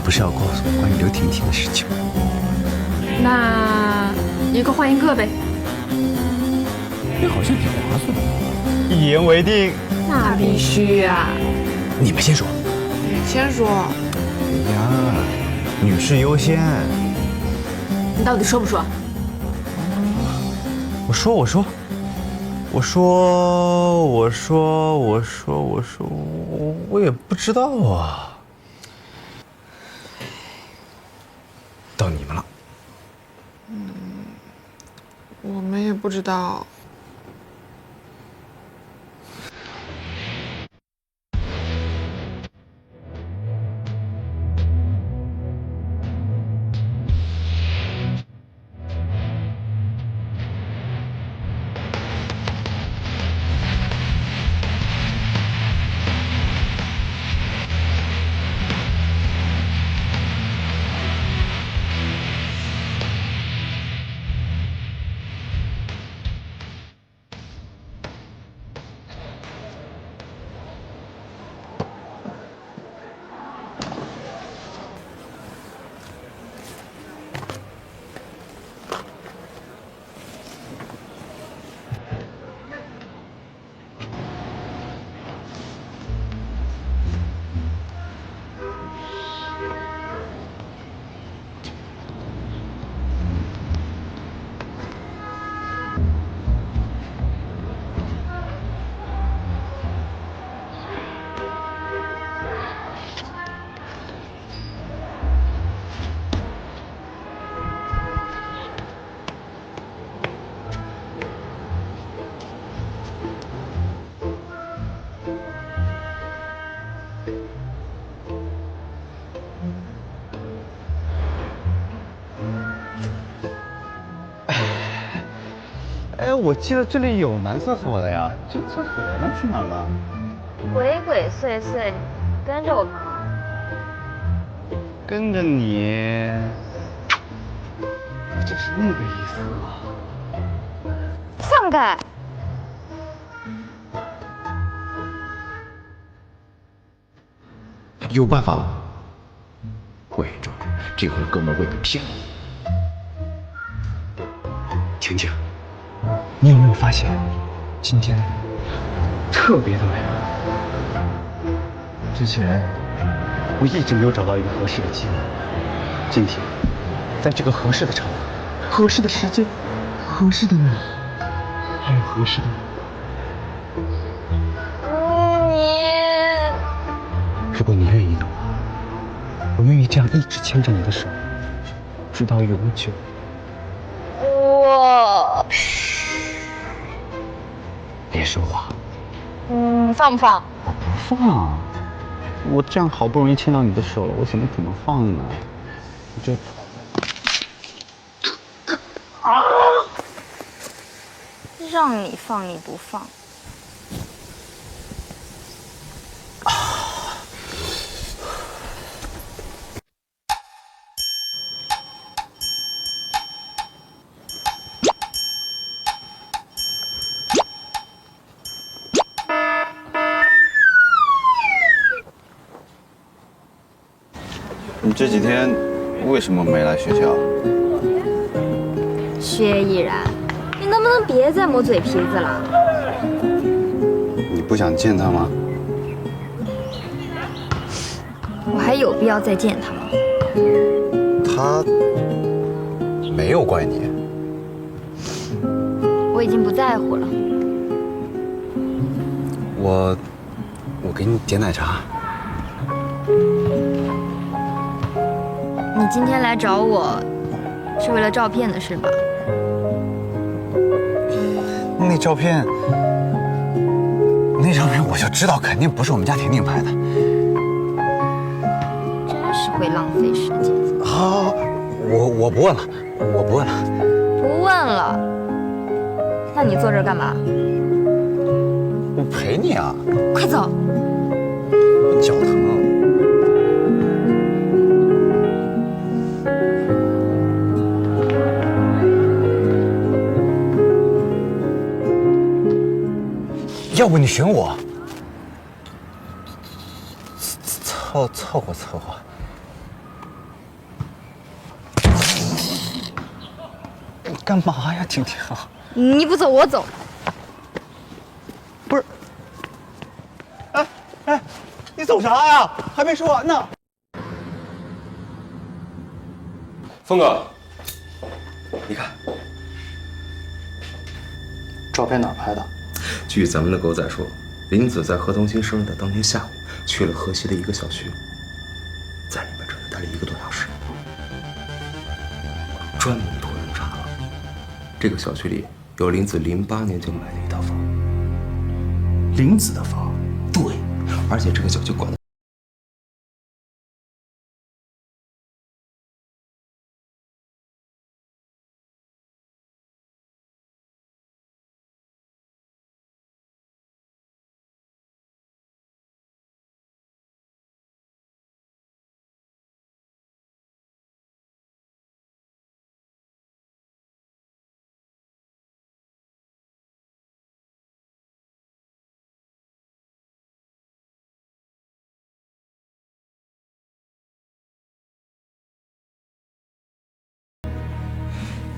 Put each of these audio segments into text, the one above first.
不是要告诉我关于刘婷婷的事情吗？那一个换一个呗。这好像挺划算的。一言为定。那必须啊！你们先说。你先说。哎呀，女士优先。你到底说不说？我也不知道啊。到你们了。我们也不知道。哎，我记得这里有男厕所的呀，这厕所呢去哪了？鬼鬼祟祟，跟着我干嘛？跟着你，不就是那个意思吗？放开！有办法了。伪装，这回哥们儿会被骗了。婷婷，你有没有发现，今天特别的美？之前我一直没有找到一个合适的机会，今天在这个合适的场合、合适的时间、合适的你，还有合适的如果你愿意的话，我愿意这样一直牵着你的手，直到永久。我，别说话。放不放？放。我这样好不容易牵到你的手了，我怎么放呢？这让你放你不放。你这几天为什么没来学校？薛逸然，你能不能别再磨嘴皮子了？你不想见他吗？我还有必要再见他吗？他没有怪你。我已经不在乎了。我给你点奶茶。你今天来找我，是为了照片的事吧？那照片我就知道肯定不是我们家婷婷拍的。真是会浪费时间。好，我不问了，我不问了。不问了。那你坐这儿干嘛？我陪你啊。快走！我脚疼。要不你选我，凑合。干嘛呀，婷婷？你不走我走。不是，哎，你走啥呀？还没说完呢。峰哥，你看，照片哪儿拍的？据咱们的狗仔说，林子在何同新生日的当天下午去了河西的一个小区，在里面整整待了1个多小时。我专门托人查了，这个小区里有林子08年就买的一套房。林子的房？对，而且这个小区管的。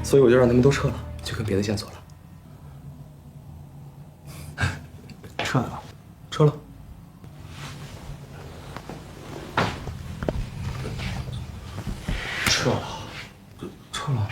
所以我就让他们都撤了，去看别的线索了。撤了。撤了。撤了。撤了。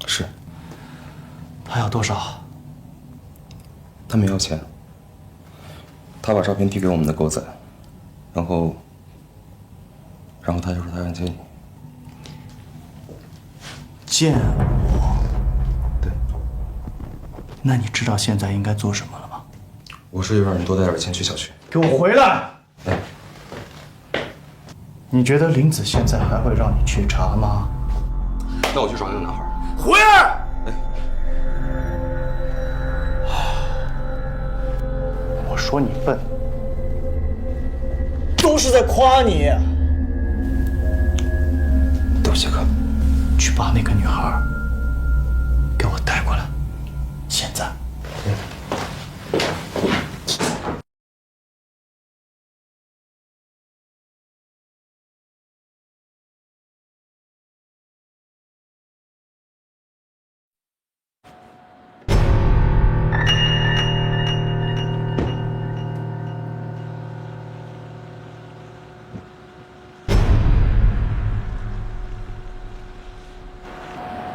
是。他要多少？他没要钱。他把照片递给我们的狗仔，然后他就说他要见你。见我？对。那你知道现在应该做什么了吗？我说就让人多带点钱去小区。给我回来！哎，你觉得林子现在还会让你去查吗？那我去找那个男孩。回来！我说你笨，都是在夸你。对不起，哥。去把那个女孩给我带过来，现在。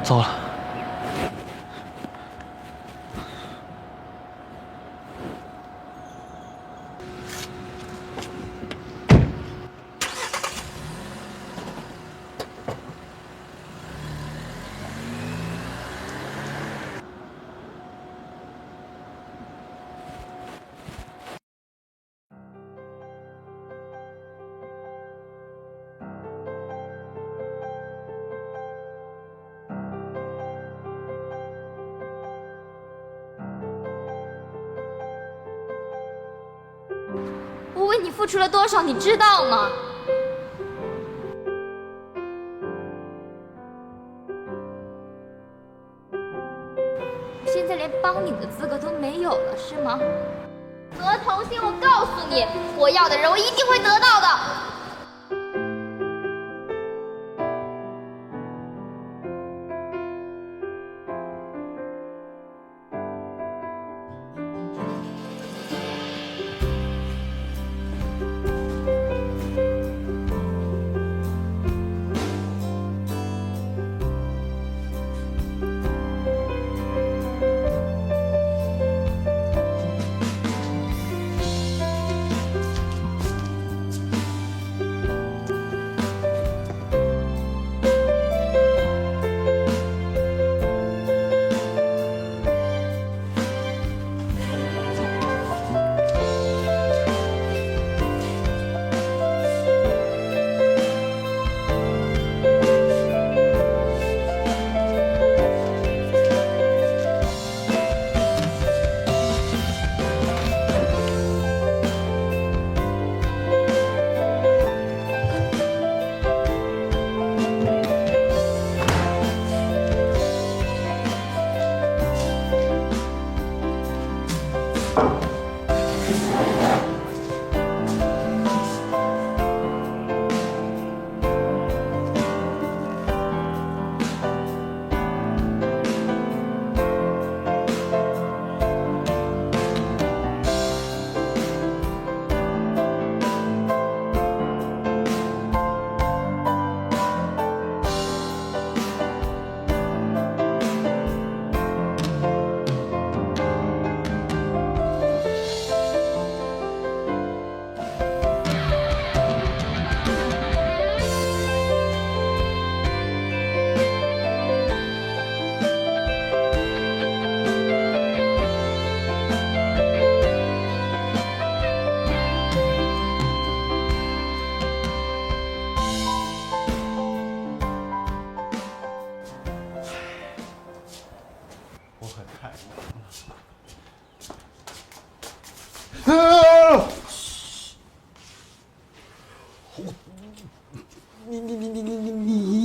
走了。我为你付出了多少，你知道吗？现在连帮你的资格都没有了，是吗？何同心，我告诉你，我要的人我一定会得到的。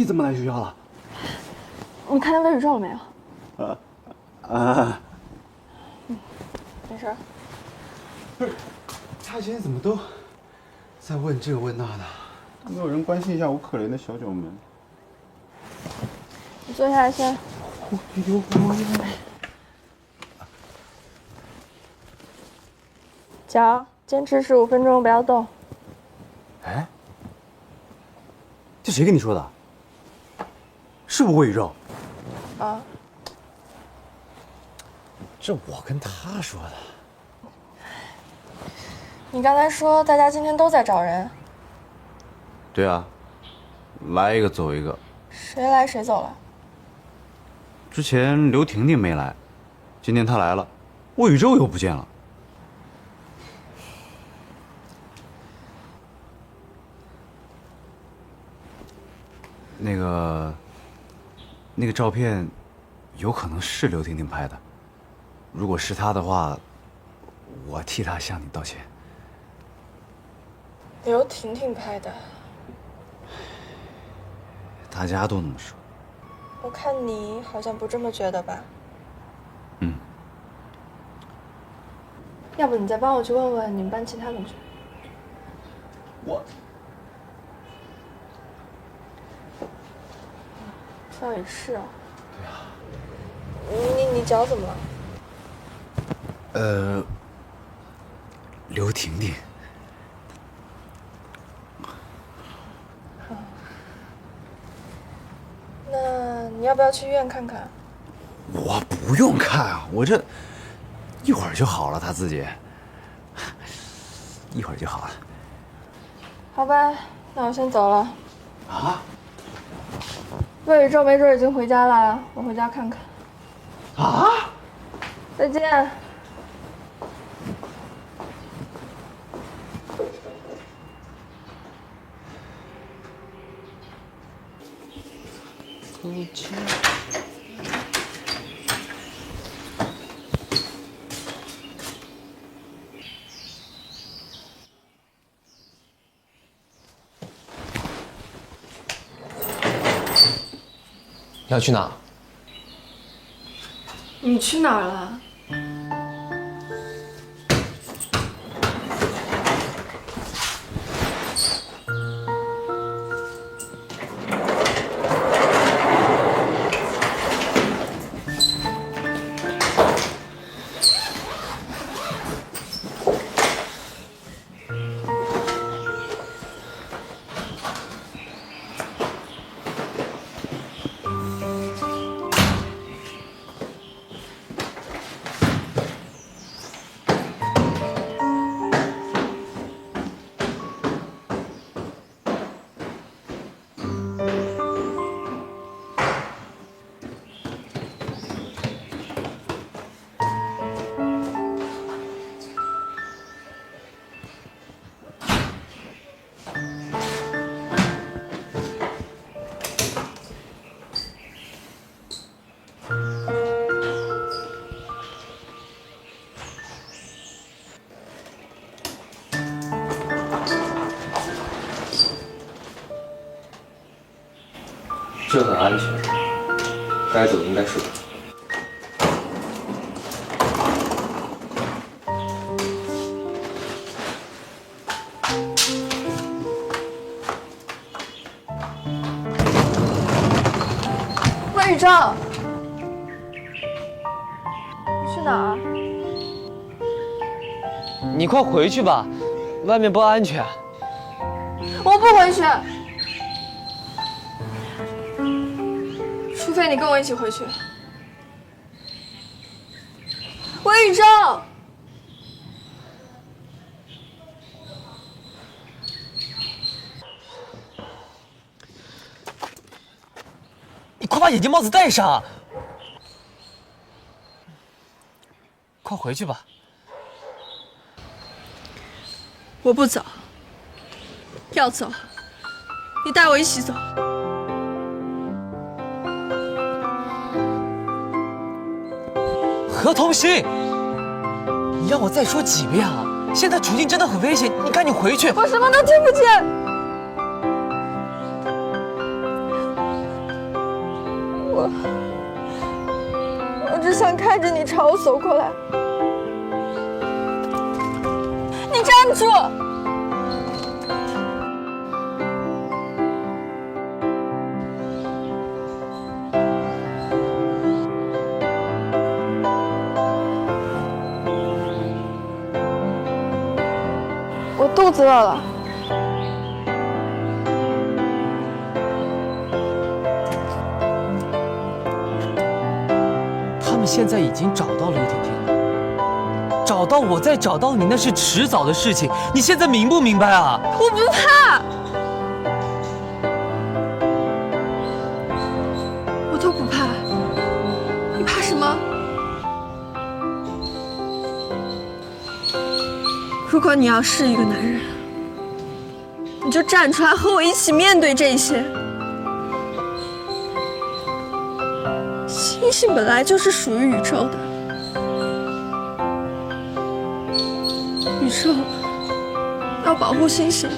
你怎么来学校了？你看见魏宇宙了没有？没事。不是，他今天怎么都在问这问那的？没有人关心一下我可怜的小九们。你坐下来先。脚坚持15分钟，不要动。哎，这谁跟你说的？是不是魏宇宙？啊，这我跟他说的。你刚才说大家今天都在找人，对啊，来一个走一个。谁来谁走了？之前刘婷婷没来，今天她来了，魏宇宙又不见了。那个照片，有可能是刘婷婷拍的。如果是她的话，我替她向你道歉。刘婷婷拍的。大家都那么说。我看你好像不这么觉得吧？嗯。要不你再帮我去问问你们班其他同学。我倒也是啊。对啊。你脚怎么了？刘婷婷。那你要不要去医院看看？我不用看啊，我这一会儿就好了，她自己一会儿就好了。好吧，那我先走了。啊？魏宇宙没准已经回家了，我回家看看。啊？再见。你要去哪？你去哪儿了？这很安全，该走应该是我。正，你去哪儿？你快回去吧，外面不安全。我不回去，除非你跟我一起回去。魏宇正，你快把眼镜帽子戴上，快回去吧。我不走，要走，你带我一起走。何同心，你让我再说几遍啊！现在处境真的很危险，你赶紧回去。我什么都听不见。我只想看着你朝我走过来。你站住！我肚子饿了。他们现在已经找到刘婷婷了，找到我再找到你那是迟早的事情，你现在明不明白啊？我不怕，我都不怕。你怕什么？如果你要是一个男人，你就站出来和我一起面对这些。星星本来就是属于宇宙的，宇宙要保护星星。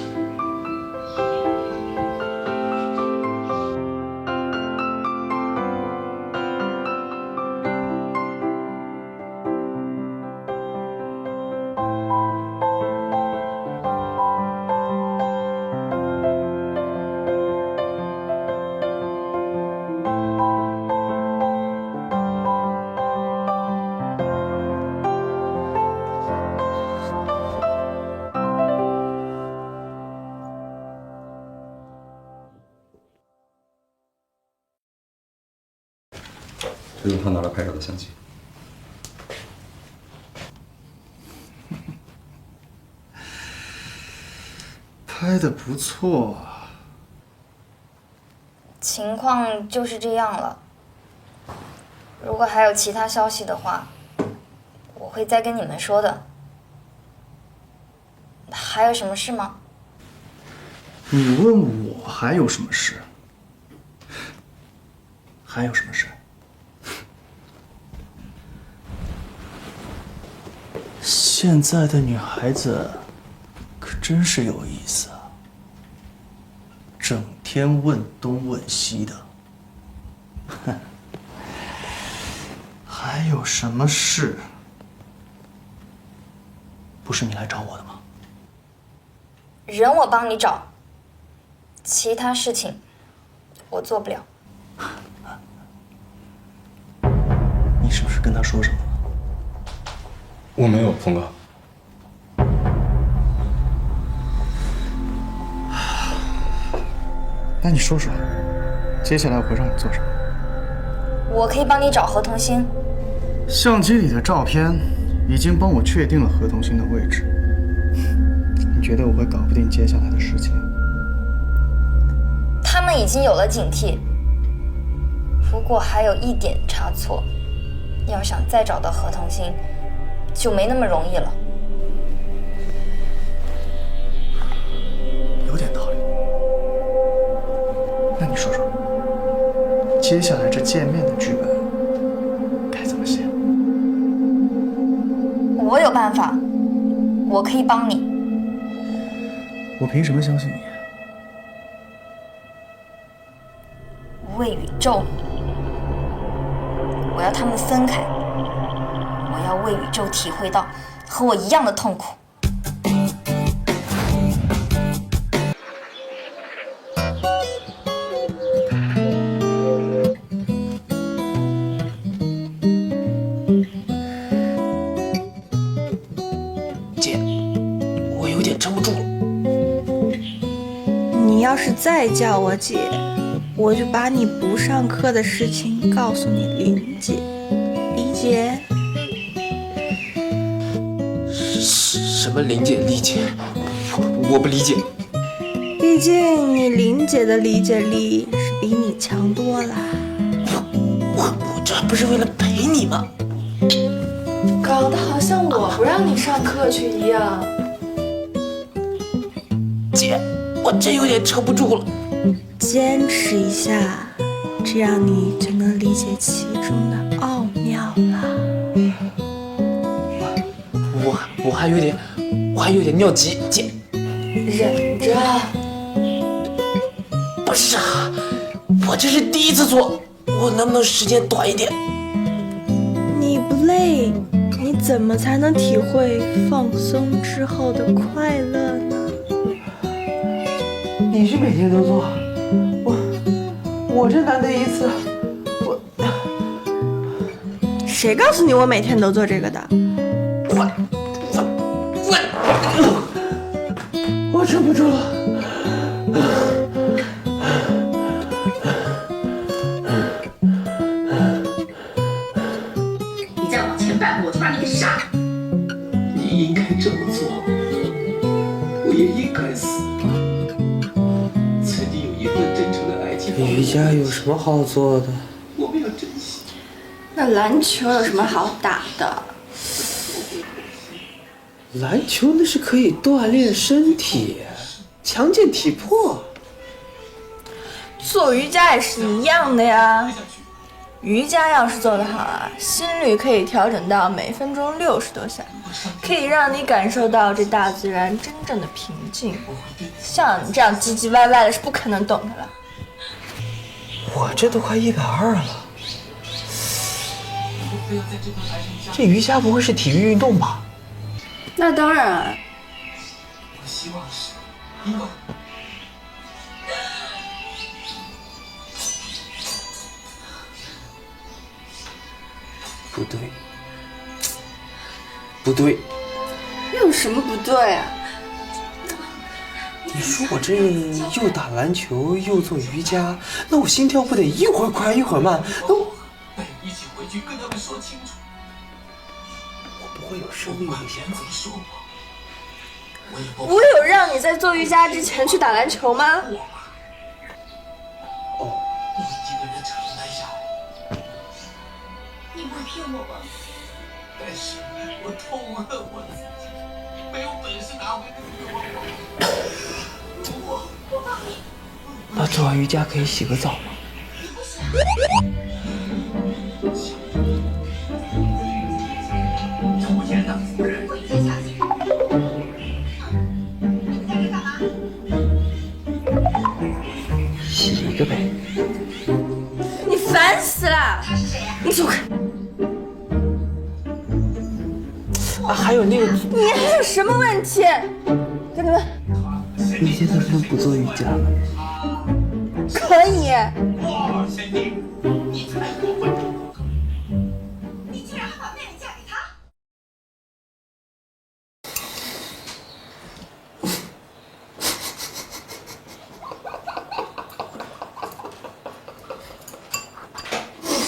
这是他拿来拍照的相机。拍的不错。情况就是这样了。如果还有其他消息的话，我会再跟你们说的。还有什么事吗？你问我还有什么事？还有什么事？现在的女孩子可真是有意思啊，整天问东问西的。哼，还有什么事？不是你来找我的吗？人我帮你找，其他事情我做不了。你是不是跟他说什么了？我没有，鹏哥。那你说说，接下来我会让你做什么？我可以帮你找何同心。相机里的照片已经帮我确定了何同心的位置。你觉得我会搞不定接下来的事情？他们已经有了警惕，如果还有一点差错，要想再找到何同心，就没那么容易了。有点道理。那你说说，接下来这见面的剧本该怎么写？我有办法，我可以帮你。我凭什么相信你？魏宇宙，我要他们分开，我要魏宇宙体会到和我一样的痛苦。是再叫我姐，我就把你不上课的事情告诉你林姐，理解？什么林姐理解？我不理解。毕竟你林姐的理解力是比你强多了。我这不是为了陪你吗？搞得好像我不让你上课去一样。姐，我真有点撑不住了。坚持一下，这样你就能理解其中的奥妙了。我还有点尿急，姐。忍着。不是啊，我这是第一次做，我能不能时间短一点？你不累，你怎么才能体会放松之后的快乐呢？你是每天都做，我这难得一次，谁告诉你我每天都做这个的？我撑不住了。你再往前半步，我就把你给杀了。你应该这么做，我也应该死。曾经有一份真诚的爱情。瑜伽有什么好做的？我们要珍惜。那篮球有什么好打的？篮球那是可以锻炼身体，强健体魄。做瑜伽也是一样的呀。瑜伽要是做得好啊，心率可以调整到每分钟60多下，可以让你感受到这大自然真正的平静。像你这样唧唧歪歪的是不可能懂的了。我这都快120了，这瑜伽不会是体育运动吧？那当然。我希望是，因为不对，不对，有什么不对啊？你说我这又打篮球又做瑜伽，那我心跳不得一会儿快一会儿慢？那我一起回去跟他们说清楚。我不会有生命危险吧？我有让你在做瑜伽之前去打篮球吗？哦，你一个人承担下来。你不会骗我吧？但是我痛恨我自己，没有本事拿回那个愿望。我帮你。那做完瑜伽可以洗个澡吗？抽烟的夫人，我一天下去。你在这干嘛？洗一个呗。你烦死了！他是谁呀？你走开！啊，还有那个，你还有什么问题？跟你们你现在能不能不做瑜伽了？可以。哇，贤弟，你太过分了！你竟然还把妹妹嫁给他？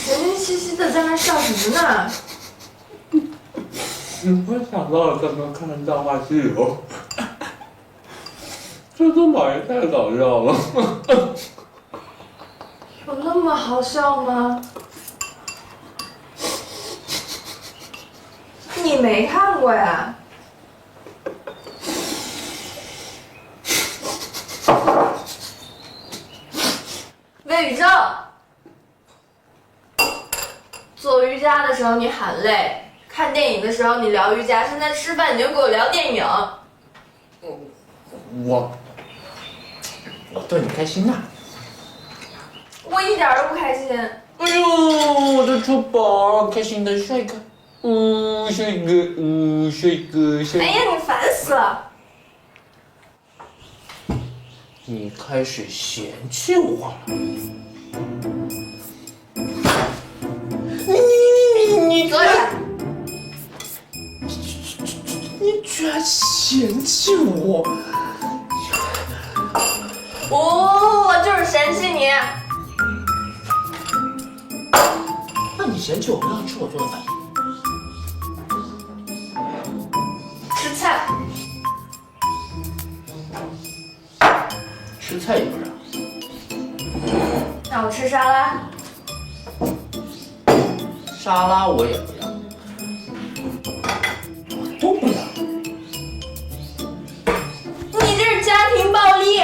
神经兮兮的在那笑什么呢？我想到了刚刚看的《大话西游》，这都马也太搞笑了。有那么好笑吗？你没看过呀？魏宇正，做瑜伽的时候你喊累，看电影的时候你聊瑜伽，现在吃饭你就给我聊电影。我逗你开心呐。我一点都不开心。哎呦，我的臭宝，开心的帅哥，帅哥，帅哥，帅哥。哎呀，你烦死了！你开始嫌弃我了。你坐下。你居然嫌弃我！不你。那你嫌弃我不要吃我做的饭？吃菜，吃菜也不让。那我吃沙拉。沙拉我也不要，都不要。你这是家庭暴力。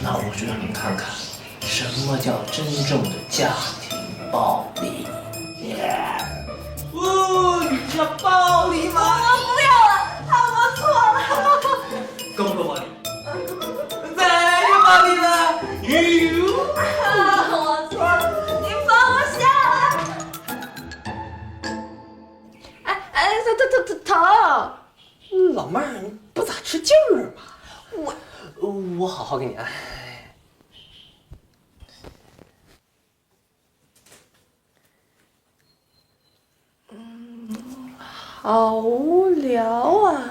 那我就让你看看，什么叫真正的家庭暴力。哦，你叫暴力吗？我不要了，我错了。够不够暴力？再有暴力了。我错了，你放我下来。哎，疼！老妹儿，你不咋吃劲儿嘛？我好好给你按。好无聊啊！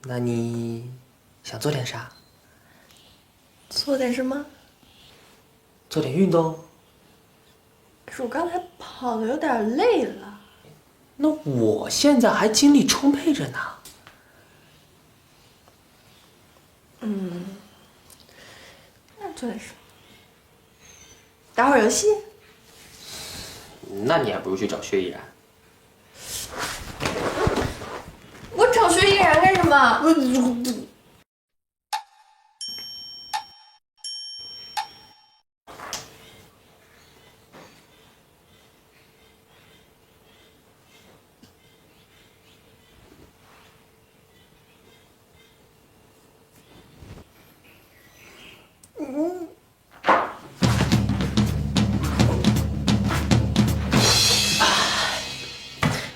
那你想做点啥？做点什么？做点运动？可是我刚才跑的有点累了。那我现在还精力充沛着呢。那做点什么？打会儿游戏？那你还不如去找薛逸然。我找薛逸然干什么？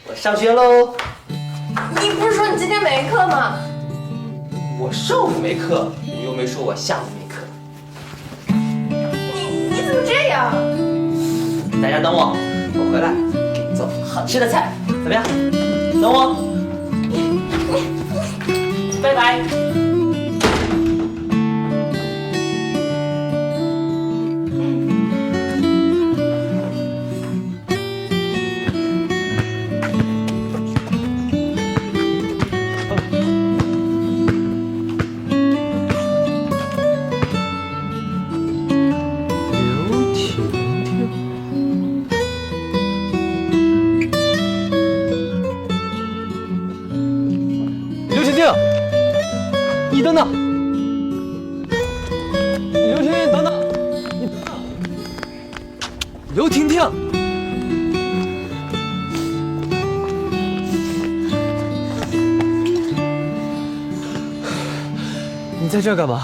我上学喽。你不是说你今天没课吗？我上午没课，你又没说我下午没课。你怎么这样？在家等我，我回来给你做好吃的菜，怎么样？等我。拜拜。刘婷婷，你等等，刘婷婷，等等，你等等，刘婷婷，你在这儿干嘛？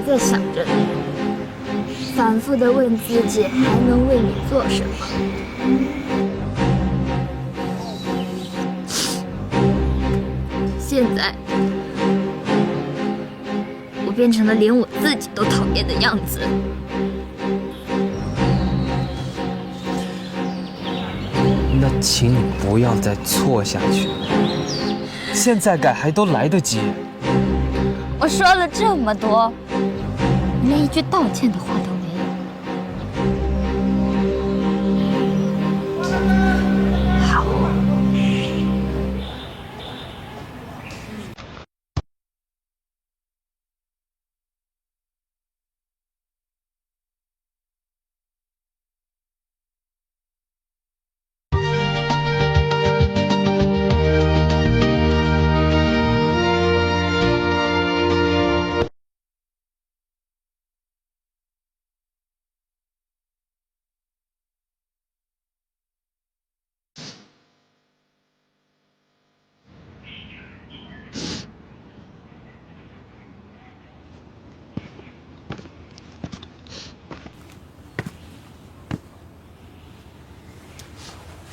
还在想着你，反复的问自己还能为你做什么。现在，我变成了连我自己都讨厌的样子。那请你不要再错下去了，现在改还都来得及。我说了这么多，你连一句道歉的话都没有。好。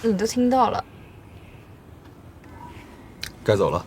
你都听到了。该走了。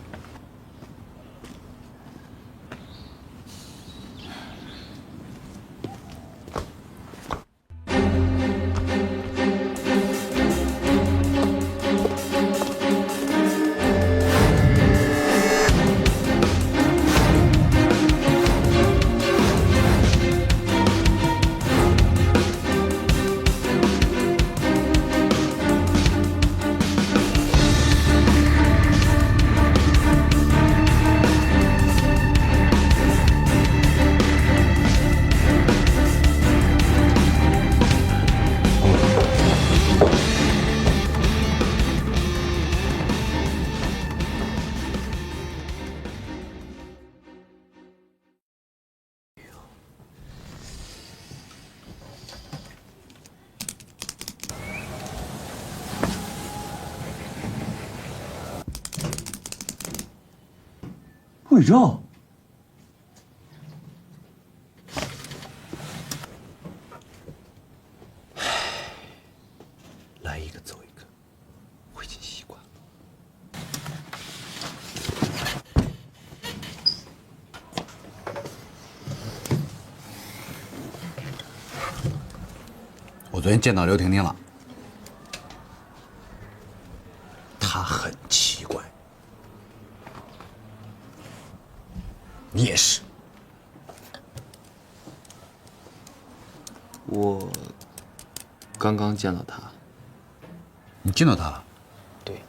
伪照，来一个走一个，我已经习惯了。我昨天见到刘婷婷了，她很奇怪。你也是。我刚刚见到他。你见到他了？对。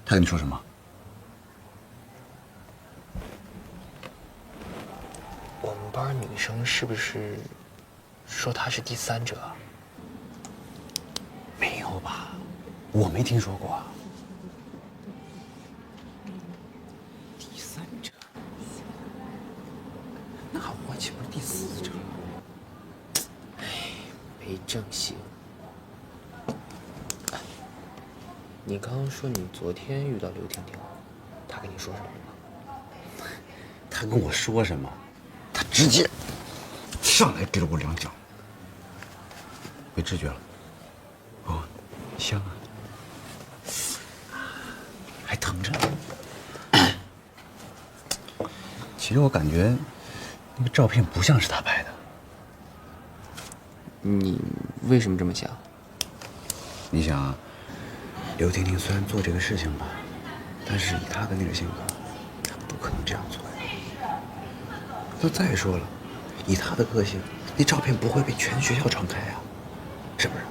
他跟你说什么？我们班女生是不是说他是第三者啊？没有吧？我没听说过啊。第三者？那我岂不是第四者？哎，没正形。你刚刚说你昨天遇到刘婷婷了，她跟你说什么了吗？他跟我说什么？他直接上来给了我2脚，没知觉了。哦，香啊，还疼着。其实我感觉那个照片不像是他拍的。你为什么这么想？你想啊，刘婷婷虽然做这个事情吧，但是以她的那个性格，她不可能这样做呀。那再说了，以她的个性，那照片不会被全学校传开呀，是不是？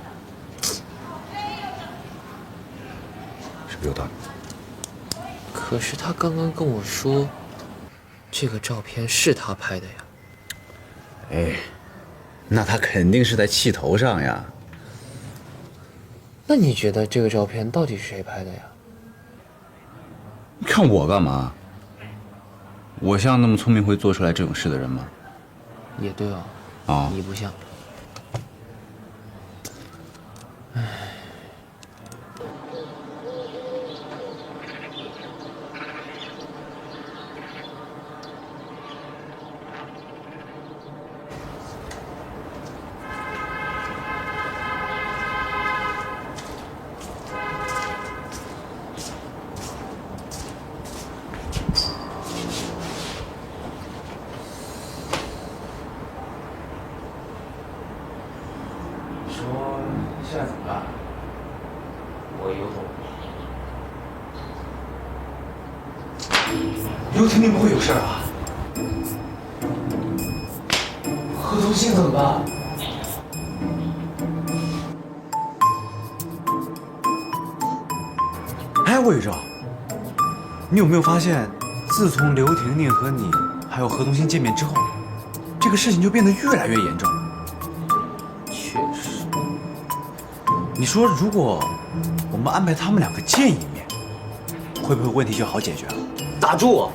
是不是有道理？可是他刚刚跟我说，这个照片是他拍的呀。哎，那他肯定是在气头上呀。那你觉得这个照片到底是谁拍的呀？你看我干嘛？我像那么聪明会做出来这种事的人吗？也对哦。啊，你不像。唉。刘婷婷不会有事吧？何同信怎么办？哎，魏宇宙，你有没有发现，自从刘婷婷和你还有何同信见面之后，这个事情就变得越来越严重？确实。你说，如果我们安排他们两个见一面，会不会问题就好解决了？打住！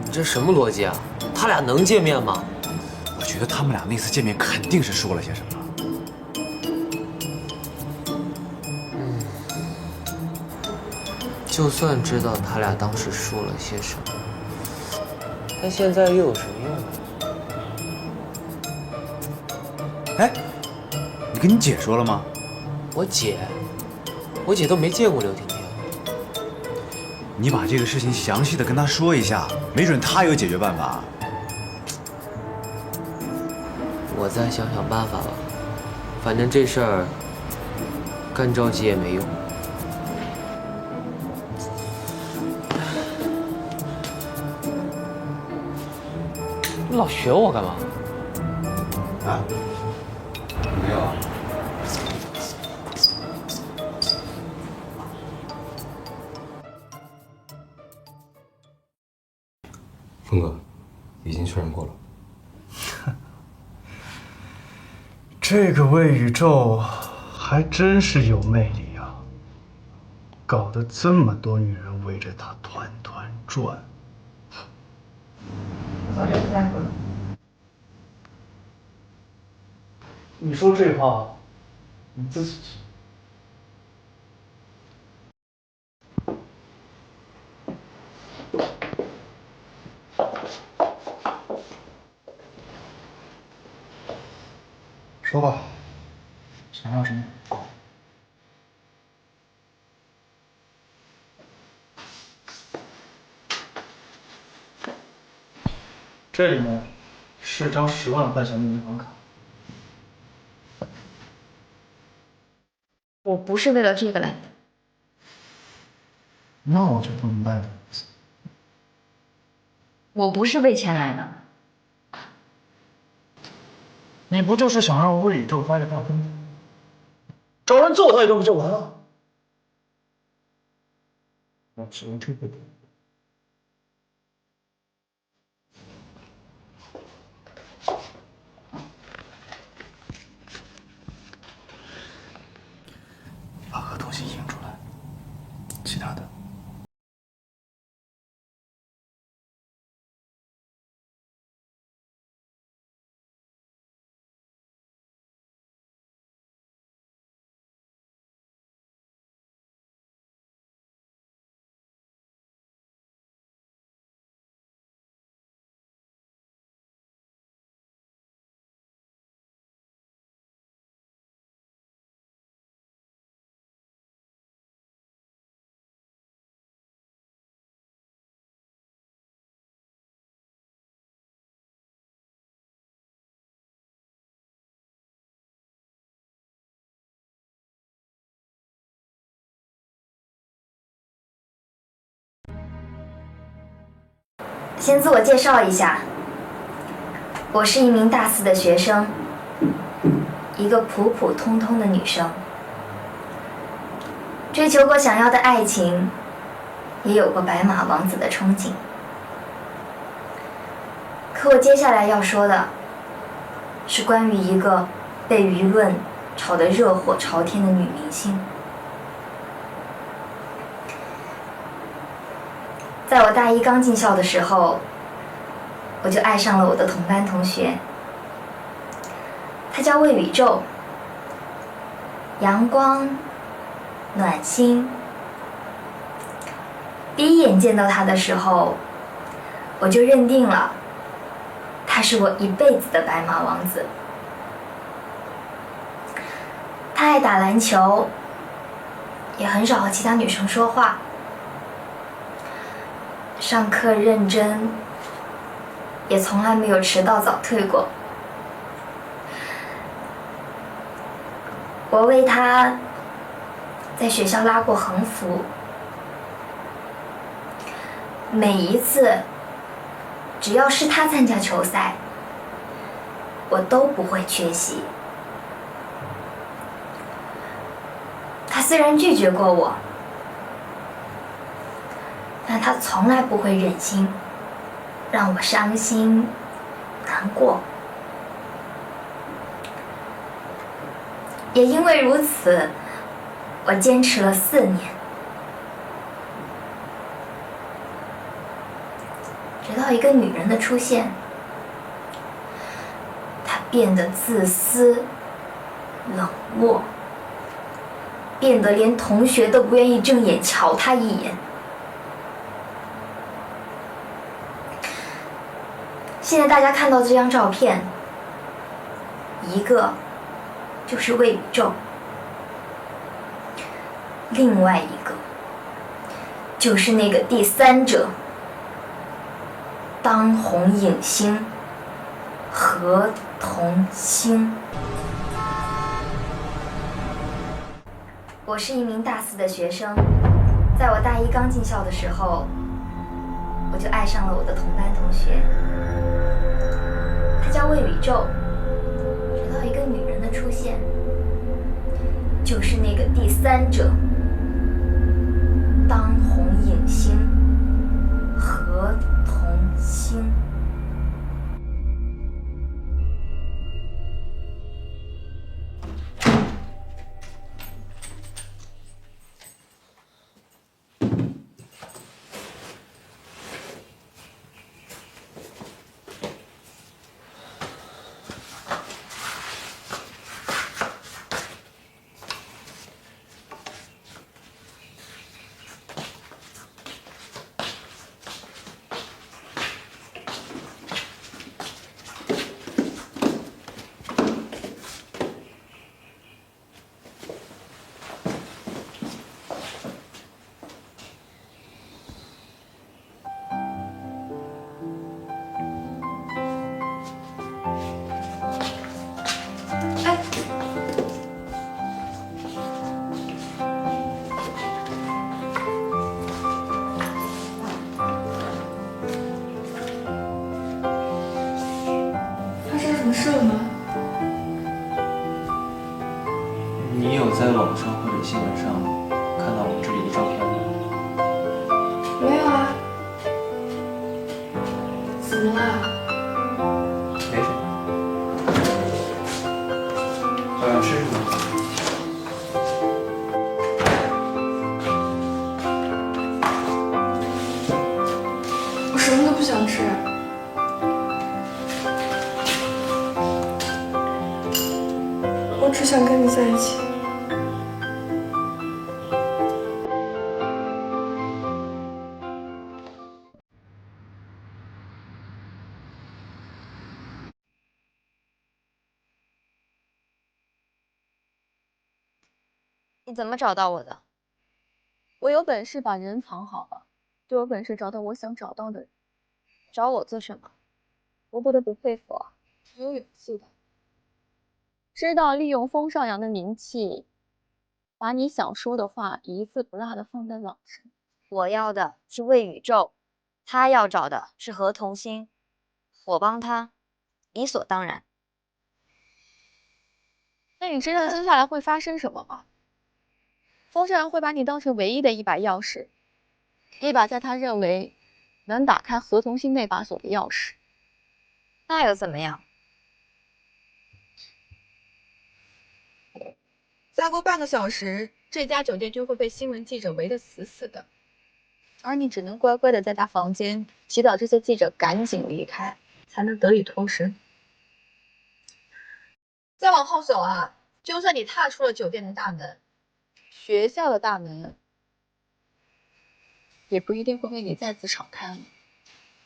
你这什么逻辑啊？他俩能见面吗？我觉得他们俩那次见面肯定是说了些什么。就算知道他俩当时说了些什么，但现在又有什么用呢？哎，你跟你姐说了吗？我姐都没见过刘婷婷。你把这个事情详细的跟她说一下，没准她有解决办法。我再想想办法吧，反正这事儿干着急也没用。你老学我干嘛？啊？没有啊。峰哥，已经确认过了。这个魏宇宙还真是有魅力啊，搞得这么多女人围着他团团转。你说这话，你自己。说吧，想要什么？这里面是张10万块钱的银行卡。我不是为了这个来的。那我就不明白了。我不是为钱来的。你不就是想让魏宇宙发个大疯？找人揍他一顿不就完了？我只能这个。把合同信印出来，其他的。先自我介绍一下，我是一名大4的学生，一个普普通通的女生，追求过想要的爱情，也有过白马王子的憧憬。可我接下来要说的，是关于一个被舆论炒得热火朝天的女明星。在我大1刚进校的时候，我就爱上了我的同班同学，他叫魏宇宙，阳光、暖心。第一眼见到他的时候，我就认定了，他是我一辈子的白马王子。他爱打篮球，也很少和其他女生说话。上课认真，也从来没有迟到早退过。我为他在学校拉过横幅，每一次，只要是他参加球赛，我都不会缺席。他虽然拒绝过我，但他从来不会忍心让我伤心难过。也因为如此，我坚持了4年，直到一个女人的出现，她变得自私、冷漠，变得连同学都不愿意正眼瞧她一眼。现在大家看到这张照片，一个就是魏宇宙，另外一个就是那个第3者，当红影星何童星。我是一名大4的学生，在我大1刚进校的时候，我就爱上了我的同班同学，他叫魏宇宙。直到一个女人的出现，就是那个第3者，当红影星何童星。什么事了吗？你有在网上或者新闻上看到我这里的照片吗？没有啊。怎么了？没什么。早上吃什么？我什么都不想吃。我只想跟你在一起。你怎么找到我的？我有本事把人藏好了，就有本事找到我想找到的人。找我做什么？我不得不佩服啊，挺有勇气的。知道利用风少阳的名气，把你想说的话一字不落的放在网上。我要的是魏宇宙，他要找的是何童星，我帮他，理所当然。那你知道接下来会发生什么吗？风少阳会把你当成唯一的一把钥匙，一把在他认为能打开何童星那把锁的钥匙。那又怎么样？再过半个小时，这家酒店就会被新闻记者围得死死的，而你只能乖乖的在他房间祈祷这些记者赶紧离开，才能得以脱身。再往后走啊，就算你踏出了酒店的大门，学校的大门也不一定会为你再次敞开了。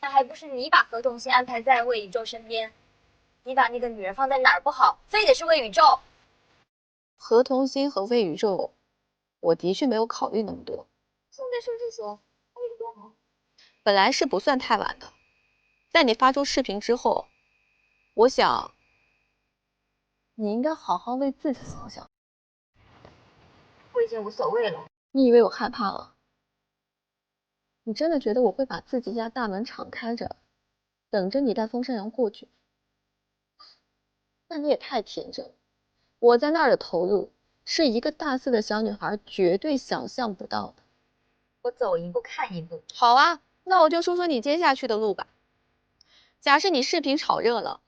那还不是你把何童星安排在魏宇宙身边？你把那个女人放在哪儿不好，非得是魏宇宙。何童星和魏宇宙，我的确没有考虑那么多。现在甚至说，本来是不算太晚的，在你发出视频之后，我想你应该好好为自己想想。我已经无所谓了。你以为我害怕了？你真的觉得我会把自己家大门敞开着，等着你带风山羊过去？那你也太天真了。我在那儿的投入，是一个大4的小女孩绝对想象不到的。我走一步看一步。好啊，那我就说说你接下去的路吧。假设你视频炒热了，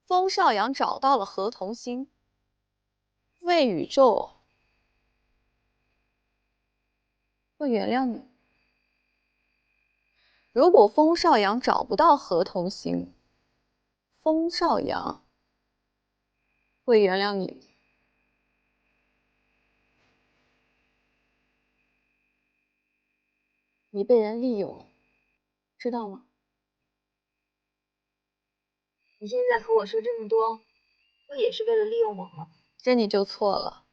风少阳找到了何童心，魏宇宙会原谅你。如果风少阳找不到何童心，风少阳会原谅你。你被人利用了，知道吗？你现在和我说这么多，不也是为了利用我吗？这你就错了。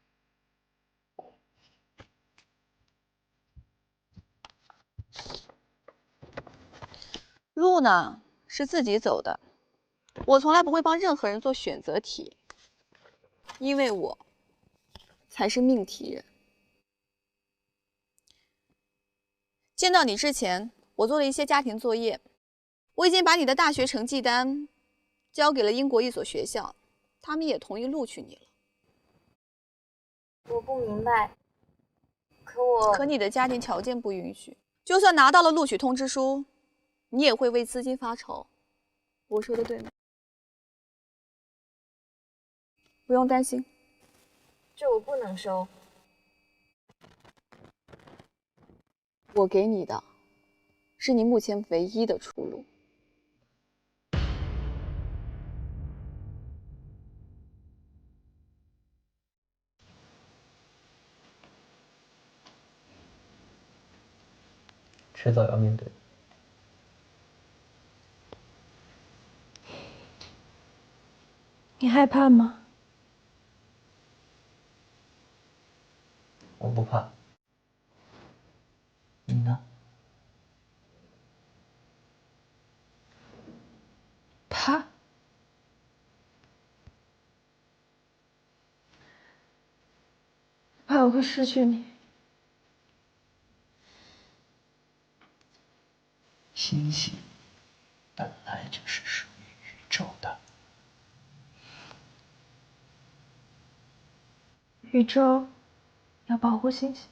路呢，是自己走的。我从来不会帮任何人做选择题，因为我才是命题人。见到你之前，我做了一些家庭作业，我已经把你的大学成绩单交给了英国一所学校，他们也同意录取你了。我不明白，可你的家庭条件不允许，就算拿到了录取通知书，你也会为资金发愁。我说的对吗？不用担心，这我不能收。我给你的是你目前唯一的出路。迟早要面对。你害怕吗？我不怕。你呢？怕。怕我会失去你。星星本来就是属于宇宙的。宇宙要保护星星。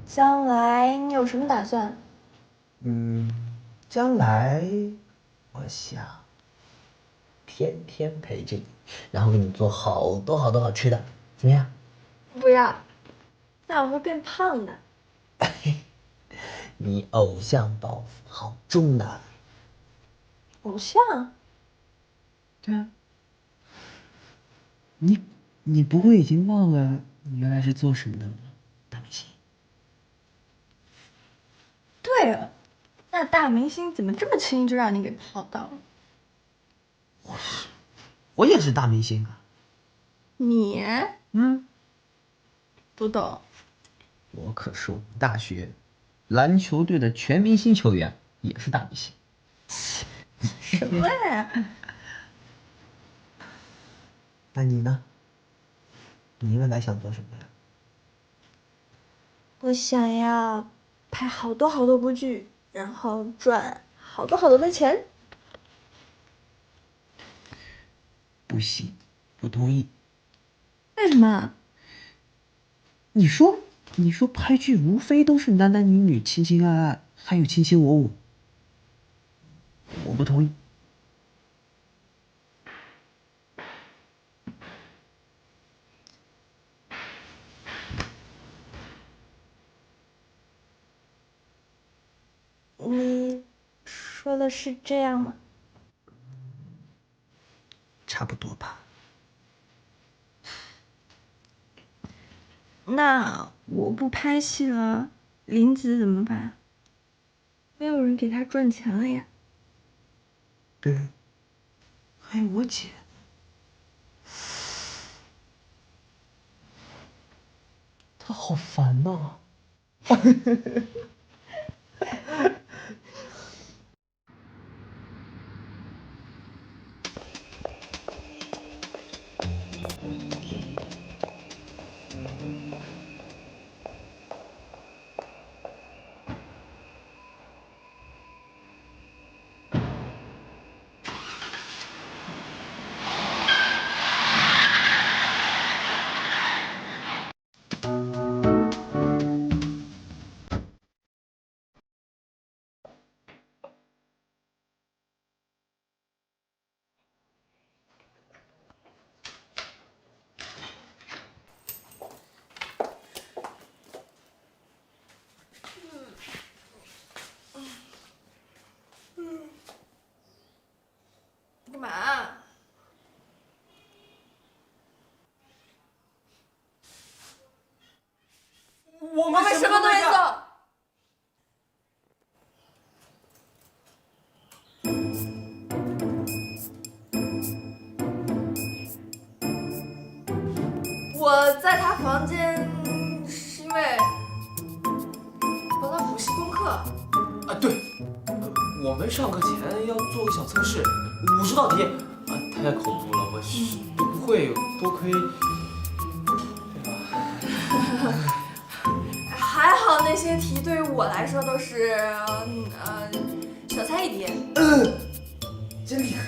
将来你有什么打算？将来我想天天陪着你，然后给你做好多好多好吃的，怎么样？不要，那我会变胖的。你偶像包袱好重的。偶像？对啊。你不会已经忘了你原来是做什么的吗？大明星。对了，那大明星怎么这么轻易就让你给泡到了？我也是大明星啊。你？不懂。我可是我们大学篮球队的全明星球员，也是大明星。什么呀？那你呢？你未来想做什么呀？我想要拍好多好多部剧，然后赚好多好多的钱。不行，不同意。为什么？你说拍剧无非都是男男女女情情爱爱，还有卿卿我我。我不同意。你说的是这样吗？差不多吧。那我不拍戏了，林子怎么办？没有人给他赚钱了呀。对。还有我姐。他好烦呐、干嘛？我们什么都没做。我在他房间是因为帮他补习功课。啊，对，我们上课前要做个小测试，50道题，啊，太恐怖了，我都不会，多亏，对吧？还好那些题对于我来说都是小菜一碟。真厉害。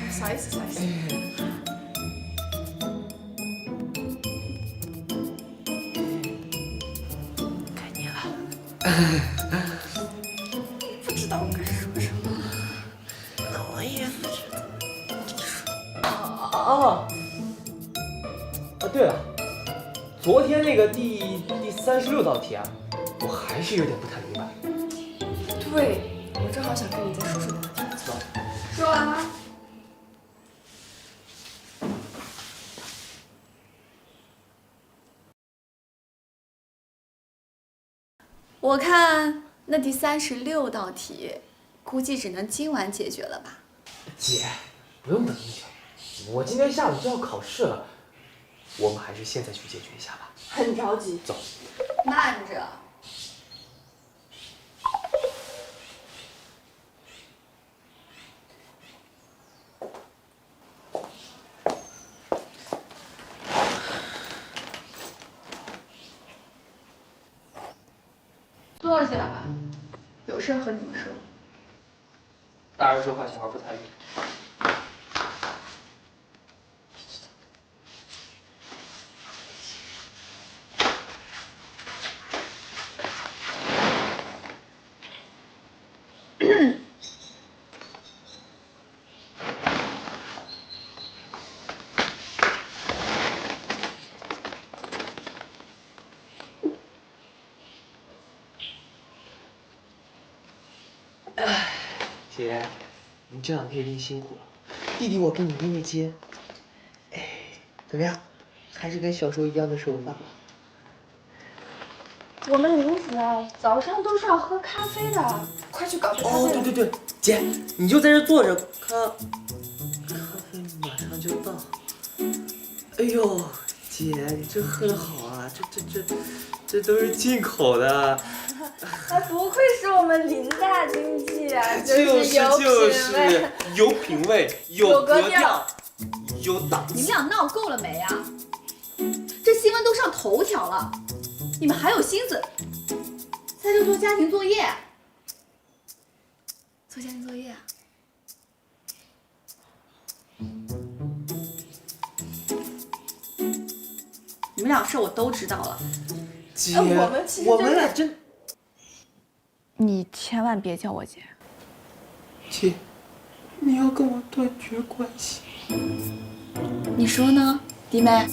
小意思，小意思。该你了。不知道我该说什么。我也不知道。对了，昨天那个第36道题啊，我还是有点不太明白。对，我正好想跟你再说说那道题。走，说完了。我看那第36道题，估计只能今晚解决了吧？姐，不用等那么久，我今天下午就要考试了，我们还是现在去解决一下吧。很着急。走。慢着。坐下吧，有事和你们说。大人说话，小孩不参与。姐，你这2天一定辛苦了，弟弟我给你捏捏肩。哎，怎么样？还是跟小时候一样的手法吗？我们林子啊，早上都是要喝咖啡的，快去搞杯咖啡。哦，对对对，姐，你就在这坐着，咖啡马上就到。哎呦，姐，你这喝的好啊，这都是进口的。还不愧是我们林大经济啊，就是有品味，有格调，有档次。你们俩闹够了没啊？这新闻都上头条了，你们还有心思在这做家庭作业？做家庭作业啊？你们俩事我都知道了。姐，我们俩真……你千万别叫我姐。姐，你要跟我断绝关系？你说呢，弟妹？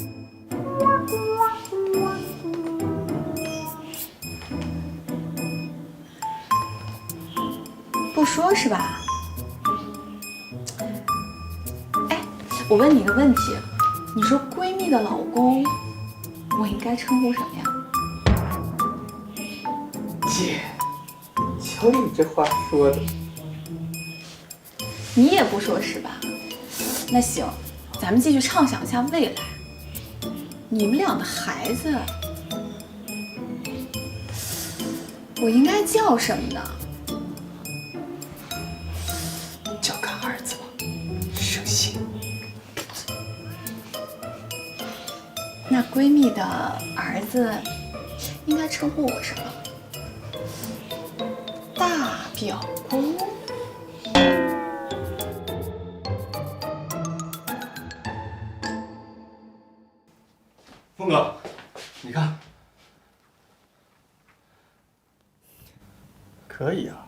不说是吧？哎，我问你个问题，你说闺蜜的老公，我应该称呼什么呀？姐，瞧你这话说的。你也不说是吧？那行，咱们继续畅想一下未来。你们俩的孩子我应该叫什么呢？叫干儿子吧，省心。那闺蜜的儿子应该称呼我什么？大表姑。峰哥，你看，可以啊。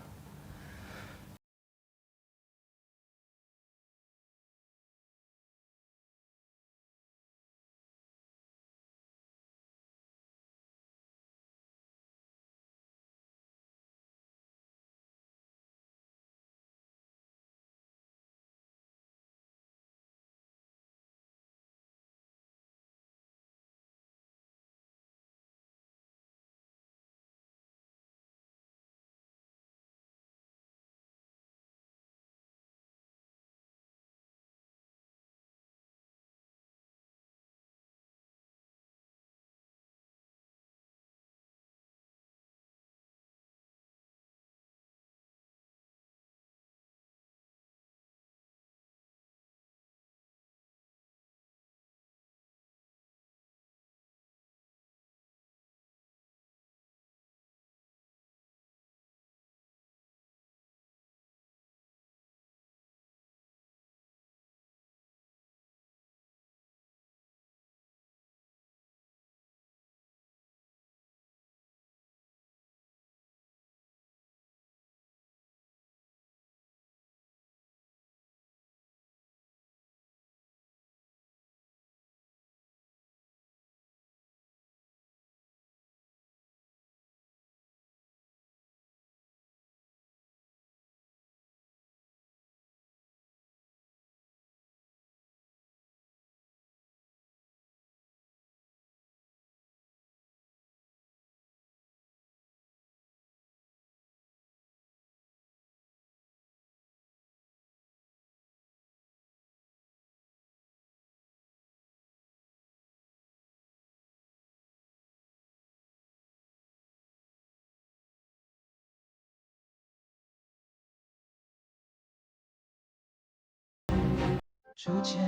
逐渐，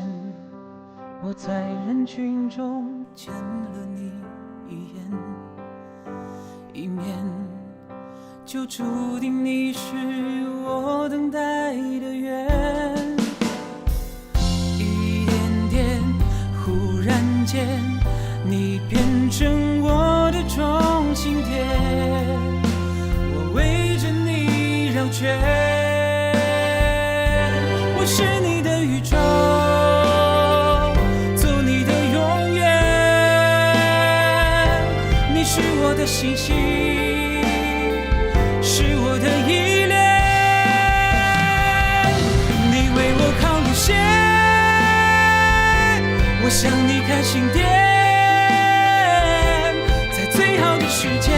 我在人群中见了你一眼，一面就注定你是我等待的缘。一点点，忽然间，你变成我的中心点，我围着你绕圈。我是你的宇宙，做你的永远。你是我的星星，是我的依恋。你为我扛路线，我向你开心点。在最好的时间，